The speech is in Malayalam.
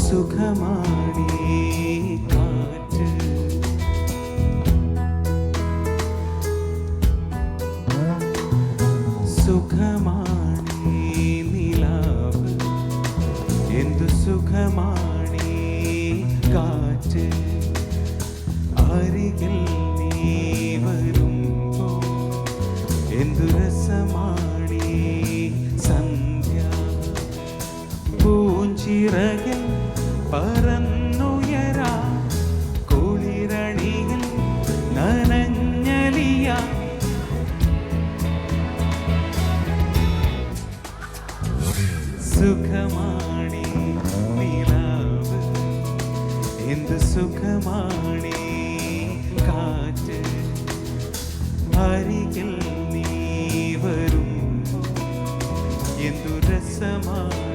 സുഖമാണീ കാറ്റ്. സുഖമാണീ നിലാവ്, എന്തു സുഖമാണീ കാറ്റ്. അരികിൽ നീ വരുമ്പോൾ എന്തു രസമാണീ സന്ധ്യ. പൂഞ്ചിറകിൽ പറന്നുയരാ, കുളിരണിയിൽ നനഞ്ഞലിയ. സുഖമാണീ നിലാവ്, എന്ത് സുഖമാണീ കാറ്റ്. അരികിൽ നീ വരുമ്പോൾ എന്തു രസമാണ്